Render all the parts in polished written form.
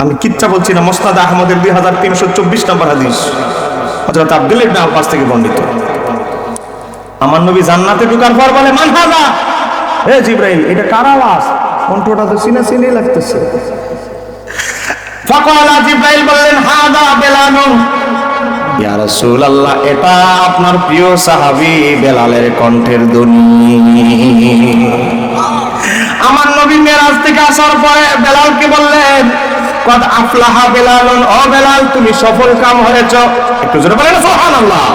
আমি কিচ্ছা বলছি না, মুসনাদ আহমদের 2324 নম্বর হাদিস, হযরত আব্দুল্লাহ ইবনে আব্বাস থেকে বর্ণিত। আমার নবী জান্নাতে ঢোকার পর বলে, মান হাযা, হে জিবরাইল, এটা কার আওয়াজ? কণ্ঠটা তো চিনা চিনি লাগতেছে। ফাকালা, জিবরাইল বললেন, হাযা বেলালুন, ইয়া রাসূলুল্লাহ, এটা আপনার প্রিয় সাহাবী বেলালের কণ্ঠের ধ্বনি। আমার নবী মেরাজ থেকে আসার পরে বেলালকে বললেন, কদ আফলাহা বেলালুন, ও বেলাল, তুমি সফল কাম হয়েছো। একটু জোরে বলেন সুবহানাল্লাহ।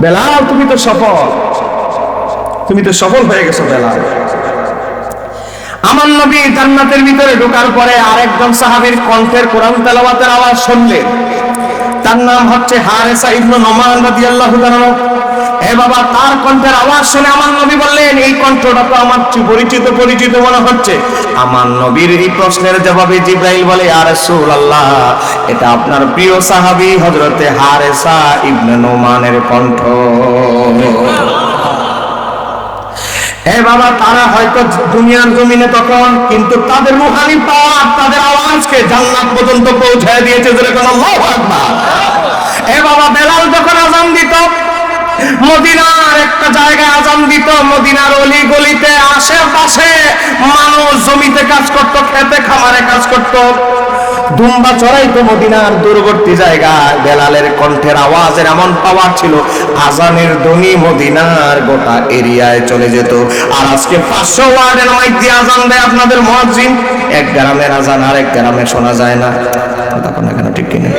বেলাল, তুমি তো সফল হয়ে গেছো বেলাল। আমার নবী জান্নাতের ভিতরে ঢোকার পরে আরেকজন সাহাবীর কণ্ঠের কোরআন তেলাওয়াতের আওয়াজ শুনলেন। তার নাম হচ্ছে হারেসা ইবনে নোমান রাদিয়াল্লাহু তাআলা। এ বাবা, তার কণ্ঠের আওয়াজ শুনে আমার নবী বললেন, এই কণ্ঠটা তো আমার পরিচিত মনে হচ্ছে। আমার নবীর এই প্রশ্নের জবাবে জিবরাইল বলে, ইয়া রাসূলুল্লাহ, এটা আপনার প্রিয় সাহাবী হযরতে হারেসা ইবনে নোমানের কণ্ঠ। এ বাবা, তারা হয়তো দুনিয়ার জমিনে তখন, কিন্তু তাদের রূহানি পাওয়ার, তাদের আওয়াজকে জান্নাত পর্যন্ত পৌঁছায় দিয়েছে। যেরকম আল্লাহু আকবার। এ বাবা, বেলাল যখন আযান দিত, মদিনার একটা জায়গায় আযান দিত, মদিনার অলি গলিতে আশেপাশে মানুষ জমিতে কাজ করত, খেতে খামারে কাজ করত, দুম্বা চড়াইতো মদিনার দূরবর্তী জায়গায়। বেলালের কণ্ঠের আওয়াজের এমন পাওয়ার ছিল, আজানের ধ্বনি মদিনার গোটা এরিয়ায় চলে যেত। আর আজকে 500 ওয়ার্ডের মাইক দিয়ে আজান দেয় আপনাদের মুয়াজ্জিন, এক গ্রামের আজান আর এক গ্রামে শোনা যায় না। তখন এখানে ঠিক কিনা?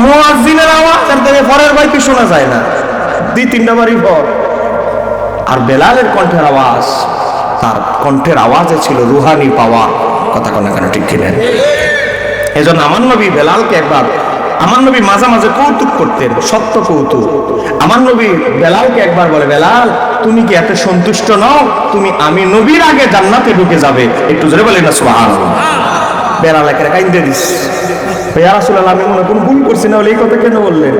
মুয়াজ্জিনের আওয়াজ তার থেকে পরের বাইকে শোনা যায় না, 2-3টা বাড়ি পর। আর বেলালের কণ্ঠের আওয়াজ, তার কণ্ঠের আওয়াজে ছিল রুহানি পাওয়ার। কথা কোন এখানে ঠিক কিনা? এজন্য আমার নবী বেলালকে একবার, আমার নবী মাঝে মাঝে কৌতুক করতেন, সত্য কৌতুক। আমার নবী বেলালকে একবার বলে, বেলাল, তুমি কি এত সন্তুষ্ট নও? তুমি আমি নবীর আগে জান্নাতে ঢুকে যাবে। একটু জোরে বলেন না সুবহানাল্লাহ। বেলাল একেবারে কাইন্দে দিস, ইয়া রাসূলুল্লাহ, আমি মনে কোনো ভুল করছি না, বলে এই কথা কেন বললেন?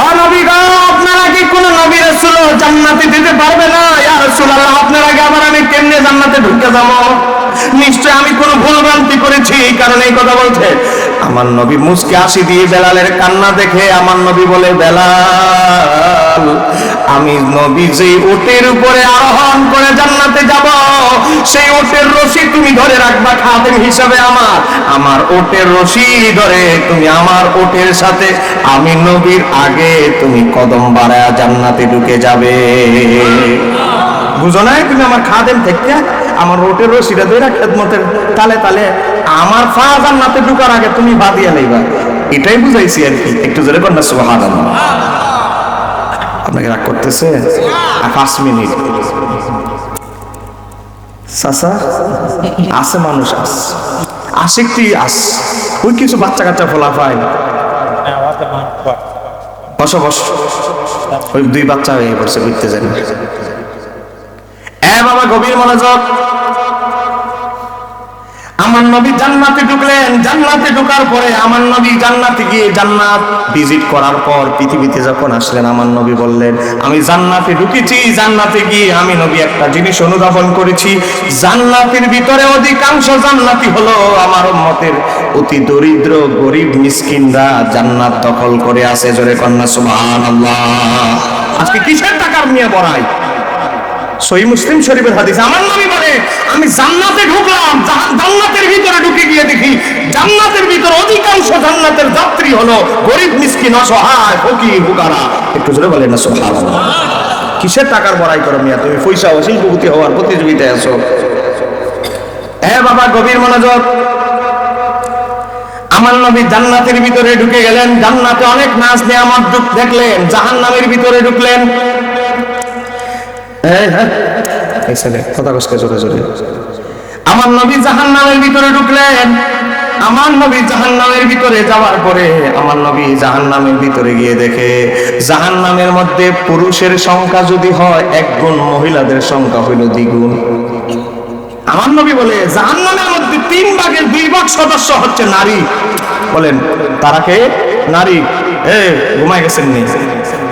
ও নবী গো, আপনার আগে কোন নবী রাসূল জান্নাতে দিতে পারবে না। ইয়া রাসূলুল্লাহ, আপনার আগে আবার আমি কেমনে জান্নাতে ঢুকে যাব? নিশ্চয় আমি কোনো ভুল ভ্রান্তি করেছি, এই কারণে এই কথা বলছে। আমার নবী মুচকে হাসি দিয়ে বেলালের কান্না দেখে আমার নবী বলে, বেলাল, আমি নবী যেই উটের উপরে আরোহণ করে জান্নাতে যাব, সেই উটের রশি তুমি ধরে রাখবা খাদেম হিসাবে। আমার উটের রশি ধরে তুমি আমার উটের সাথে আমি নবীর আগে তুমি কদম বাড়ায়া জান্নাতে ঢুকে যাবে। বুঝো না? তুমি আমার খাদেম থেকে আমার উটের রশিটা ধরে খেদমতের তালে তালে আমার পা জান্নাতে ঢুকার আগে তুমি বাদিয়া লইবা। এটাই বুঝাইছি আর কি। একটু জোরে কর না সুবহানাল্লাহ। আপনাকে রাগ করতেছে? 5 মিনিট চাচা আছে, মানুষ আশিকটি ওই কিছু বাচ্চা কাচ্চা ফোলা পায়। বসো ওই 2 বাচ্চা হয়ে পড়ছে, বুঝতে জানি। বাবা, গভীর মনোযোগ। আমার নবী জান্নাতে ঢুকলেন। জান্নাতে ঢোকার পরে আমার নবী জান্নাতে গিয়ে, জান্নাত ভিজিট করার পর পৃথিবীতে যখন আসলেন, আমার নবী বললেন, আমি জান্নাতে ঢুকেছি। জান্নাতে গিয়ে আমি নবী একটা জিনিস অনুধাবন করেছি, জান্নাতের ভিতরে অধিকাংশ জান্নাতি হলো আমার উম্মতের অতি দরিদ্র গরিব মিসকিনরা জান্নাত দখল করে আছে। জোরে কন্যা সুবহানাল্লাহ। আজকে কিসের টাকার নিয়ে বড়াই? সহিহ মুসলিম শরীফের হাদিস। আমার নবী বলে, আমি জান্নাতে ঢুকলাম, জান্নাতের ভিতরে ঢুকে গিয়ে দেখি জান্নাতের ভিতরে অধিকাংশ জান্নাতের যাত্রী হলো গরিব মিসকিন অসহায় ফকির ফুকারা। একটু জোরে বলেন না সুবহানাল্লাহ। কিসের টাকার বড়াই করো মিয়া? তুমি পয়সা ও শিল্পপতি হওয়ার প্রতিযোগিতায় আছো। বাবা, গভীর মনোযোগ। আমার নবী জান্নাতের ভিতরে ঢুকে গেলেন। জান্নাতে অনেক নাজ নেয়ামত দেখলেন। জাহান্নামের ভিতরে ঢুকলেন। আমার নবী জাহান্নামের ভিতরে ঢুকলেন। আমার নবী জাহান্নামের ভিতরে যাওয়ার পরে আমার নবী জাহান্নামের ভিতরে গিয়ে দেখে, জাহান্নামের মধ্যে পুরুষের সংখ্যা যদি হয় 1 গুণ, মহিলাদের সংখ্যা হইল 2 গুণ। আমার নবী বলে, জাহান্নামের মধ্যে 3 ভাগের 2 ভাগ সদস্য হচ্ছে নারী। বলেন, তারা কে? নারী। ঘুমাই গেছেন নি?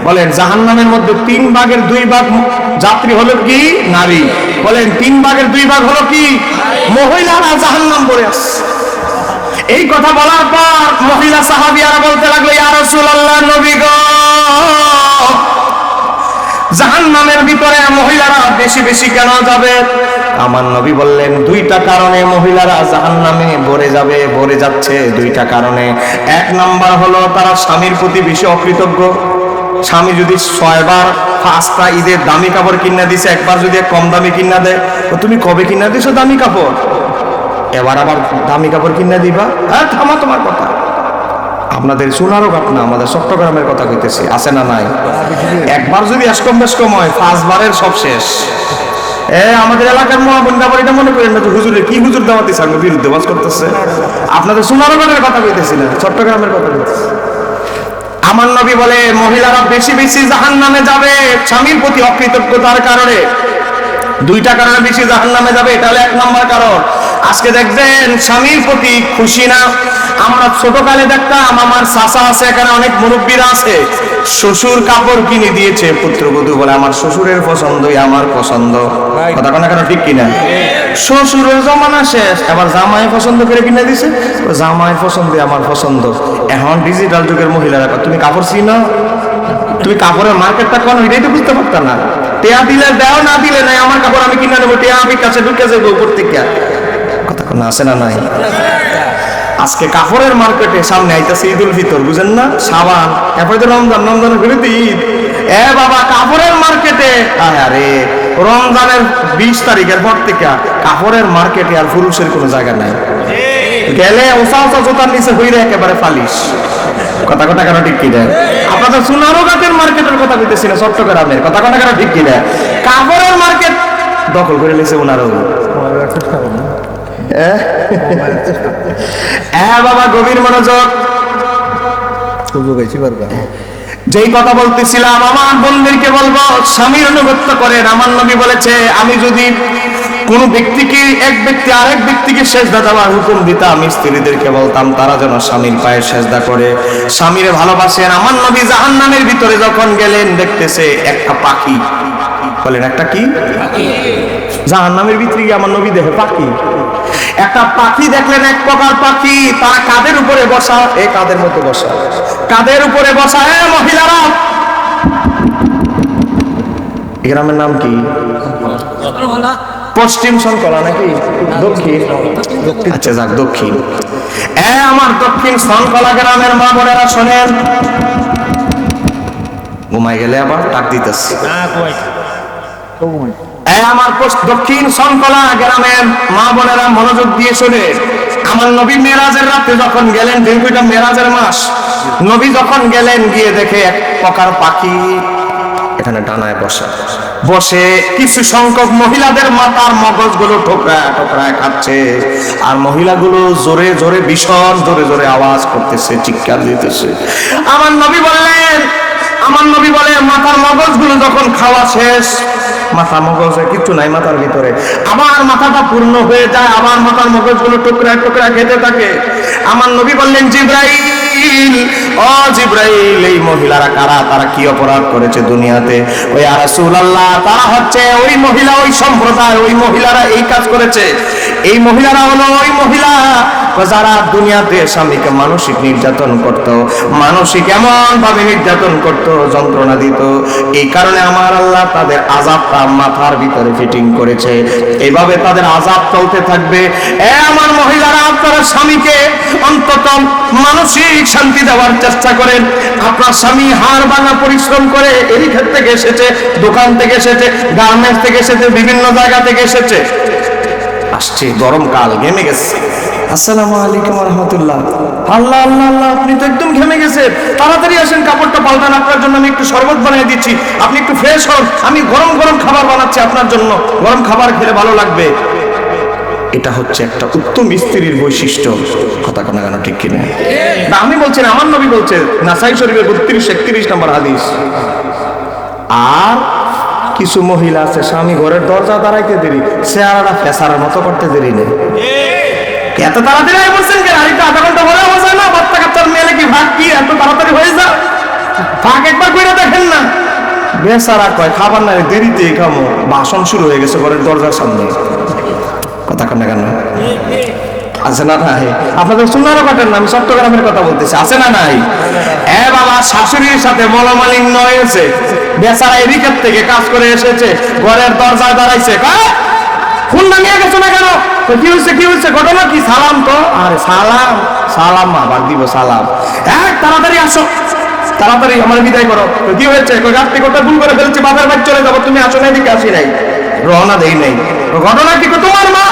বলেন, জাহান্নামের মধ্যে 3 ভাগের 2 ভাগ যাত্রী হলো কি? নারী। বলেন, 3 ভাগের 2 ভাগ হলো কি? মহিলারা জাহান্নাম পড়ে আসছে। এই কথা বলার পর মহিলা সাহাবিয়ারা বলতে লাগলো, ইয়া রাসূলুল্লাহ, নবী গো, জাহান্নামের ভিতরে মহিলারা বেশি বেশি কেন যাবে? আমার নবী বললেন, দুইটা কারণে মহিলারা জাহান্নামে ভরে যাচ্ছে। দুইটা কারণে। এক নাম্বার হলো তারা স্বামীর প্রতি বেশি অকৃতজ্ঞ। স্বামী যদি 6 বার 5টা ঈদের দামি কাপড় কিনা দিছে, একবার যদি কম দামি কিনা দেয়, তুমি কবে কিনা দিছো দামি কাপড়, এবার আবার দামি কাপড় কিনা দিবা? হ্যাঁ, থামা তোমার কথা। আপনাদের সোনারও ঘটনা, আমাদের চট্টগ্রামের কথা কইতেছি, আছে না নাই? একবার যদি এসকম বেশকম হয়, 5 বারের সব শেষ। আমাদের এলাকার মহাবন্ধা বাড়িটা মনে করেন না যে হুজুরের কি হুজুর দাওয়াতি সাঙ্গ বিরুদ্ধে বাস করতেছে। আপনাদের সোনারগড়ের কথা কইতেছি না, চট্টগ্রামের কথা কইতেছি। আমার নবী বলে মহিলারা বেশি বেশি জাহান্নামে যাবে স্বামীর প্রতি অকৃতজ্ঞতার কারণে। দুইটা কারণে বেশি জাহান্নামে যাবে, এটা হলো 1 নম্বর কারণ। আজকে দেখবেন স্বামীর প্রতি খুশি না। আমরা ছোটকালে দেখতাম, আমার চাচা আছে এখানে, অনেক মুরব্বীরা আছে, শ্বশুর কাপড় কিনে দিয়েছে, পুত্রবধূ বলে আমার শ্বশুরের পছন্দই আমার পছন্দ। কথা কোন কেন ঠিক কিনা? শ্বশুরের জমানা শেষ, এবার জামাই পছন্দ করে কিনে দিছে, জামাই পছন্দই আমার পছন্দ। এখন ডিজিটাল যুগের মহিলারা, তুমি কাপড় চিনো, তুমি কাপড়ের মার্কেটটা কোন, এটাই তো বুঝতে পারতাম না। টেয়া দিলে দাও, না দিলে নাই, আমার কাপড় আমি কিনে নেবো, টেয়া আমি কাছে ঢুকে যাবো প্রত্যেকটা। কথা কোন আছে না নাই? আজকে কাপড়ের মার্কেটে সামনে আইতাছে ঈদুল ফিতর, বুঝেন না? সাবান, এরপরে তো রমজান, রমজানের বিরুদ্ধে ঈদ। বাবা, কাপড়ের মার্কেটে, আরে রমজানের 20 তারিখের পর থেকে কাপড়ের মার্কেটে আর পুরুষের কোনো জায়গা নাই। গেলে ওসা ওসা জোতার নিচে হইরে একেবারে ফালিশ। কথা কথা কেন ঠিক কি দেয়? আপনাদের সোনারগাঁতের মার্কেটের কথা কইতেছি না, চট্টগ্রামের কথা কথা কেন ঠিক কি দেয়? কাপড়ের মার্কেট দখল করে নিয়েছে ওনারও। বাবা, গভীর মনোযোগ। যেই কথা বলতেছিলাম, আমার বন্ধুদেরকে বলবো স্বামীর অনুগত্য করেন। আমার নবী বলেছে, আমি যদি কোন ব্যক্তিকে, এক ব্যক্তি আরেক ব্যক্তিকে সেজদা দেওয়ার হুকুম দিতাম, স্ত্রীদেরকে বলতাম তারা যেন স্বামীর পায়ে সেজদা করে, স্বামীরে ভালোবাসেন। আমার নবী জাহান্নামের ভিতরে যখন গেলেন, দেখতেছে একটা পাখি। বলেন, একটা কি? জাহান্নামের ভিতরে গিয়ে আমার নবী দেখে পাখি। একটা পাখি দেখলেন, এক প্রকার পাখি, তারা কাদের উপরে বসা, কাদের মধ্যে বসা, কাদের উপরে বসা। মহিলারা, গ্রামের নাম কি? পশ্চিম শঙ্কলা নাকি দক্ষিণ? আচ্ছা যাক, দক্ষিণ। আমার দক্ষিণ শঙ্কলা গ্রামের মা বোনেরা শোনেন, ঘুমাই গেলে আবার ডাক দিতেছি। আমার দক্ষিণ শঙ্কলা গ্রামের মা বোনেরা মনোযোগ দিয়ে শোনে। আমার নবী মেরাজের রাতে যখন গেলেন, যেহেতু মেরাজের মাস, নবী যখন গেলেন, গিয়ে দেখে এক প্রকার পাখি এখানে ডানায় বসে কিছু সংখ্যক মহিলাদের মাথার মগজগুলো ঠোকরায় ঠোকরায় খাচ্ছে, আর মহিলাগুলো জোরে জোরে, ভীষণ জোরে জোরে আওয়াজ করতেছে, চিৎকার দিতেছে। আমার নবী বলে মাথার মগজগুলো যখন খাওয়া শেষ, মাথা মগজে কিছু নাই মাথার ভিতরে, আবার মাথাটা পূর্ণ হয়ে যায়, আবার মাথার মগজগুলো টুকরা টুকরা খেতে থাকে। আমার নবী বললেন, জিব্রাইল, ও জিব্রাইল, এই মহিলারা কারা? তারা কি অপরাধ করেছে দুনিয়াতে? ওই ইয়া রাসূলুল্লাহ, তারা হচ্ছে ওই মহিলা, ওই সম্প্রদায়, ওই মহিলারা এই কাজ করেছে। এই মহিলারা হলো ওই মহিলা যারা দুনিয়াতে স্বামীকে মানসিক নির্যাতন করত, মানসিক এমন ভাবে নির্যাতন করত, যন্ত্রণা দিত। এই কারণে আমার আল্লাহ তাদের আযাবটা মাথার ভিতরে ফিটিং করেছে। এইভাবে তাদের আযাব চলতে থাকবে। আমার মহিলারা, আপনারা স্বামীকে অন্তত মানসিক শান্তি দেওয়ার চেষ্টা করেন। আপনার স্বামী হাড় ভাঙা পরিশ্রম করে, এই ক্ষেত থেকে এসেছে, দোকান থেকে এসেছে, গার্মেন্টস থেকে এসেছে, বিভিন্ন জায়গা থেকে এসেছে, আসছে গরমকাল, ঘেমে গেছে। আসসালামু আলাইকুম ওয়া রাহমাতুল্লাহ। আল্লাহ আল্লাহ আল্লাহ, আপনি তো একদম ঘেমে গেছেন, তাড়াতাড়ি আসেন, কাপড়টা পাল্টান, আপনার জন্য আমি একটু শরবত বানিয়ে দিচ্ছি, আপনি একটু ফ্রেশ হন, আমি গরম গরম খাবার বানাচ্ছি আপনার জন্য, গরম খাবার খেলে ভালো লাগবে। এটা হচ্ছে একটা উত্তম স্ত্রীর বৈশিষ্ট্য। কথা কোন গান ঠিক কিনা? না, আমি বলছি না, আমার নবী বলছে, নাসাই শরীফের 32-31 নম্বর হাদিস। আর কিছু মহিলা আছে, স্বামী ঘরের দরজা দাঁড়াইতে দেরি, চেহারাটা ফেসারের মতো করতে দেরি নেই। এত তাড়াতাড়ি বলছেন কেন? আরেকটা আধা ঘন্টা হলে হয়ে যায় না? বাচ্চা কাচ্চার মেলে কি ভাগ কি এত তাড়াতাড়ি হয়ে যায়? ভাগ একবার করে দেখেন না। বেচারা কয় খাবার নাই, দেরিতে খামো, ভাষণ শুরু হয়ে গেছে ঘরের দরজার সামনে। কথা কথা কন না কেন? আছে না নাই? আপনাদের সুনারও কাটেন না, আমি চট্টগ্রামের কথা বলতেছি, আছে না নাই? এ বাবা, শাশুড়ির সাথে মনোমালিন্য হয়েছে, বেচারা এদিকের থেকে কাজ করে এসেছে, ঘরের দরজায় দাঁড়াইছে, ফোন নামিয়ে গেছো না কেন? তো কি হয়েছে, কি হয়েছে, ঘটনা কি? সালাম তো। আরে সালাম, সালাম আবার দিব সালাম? তাড়াতাড়ি আসো, তাড়াতাড়ি আমার বিদায় করো। তো কি হয়েছে? রাত্রি কোটা ভুল করে ফেলছি, বাপের বাড়ি চলে যাবো, তুমি আসো না, এদিকে আসি নাই, রওনা দেই নাই। ঘটনা কি? তোমার মা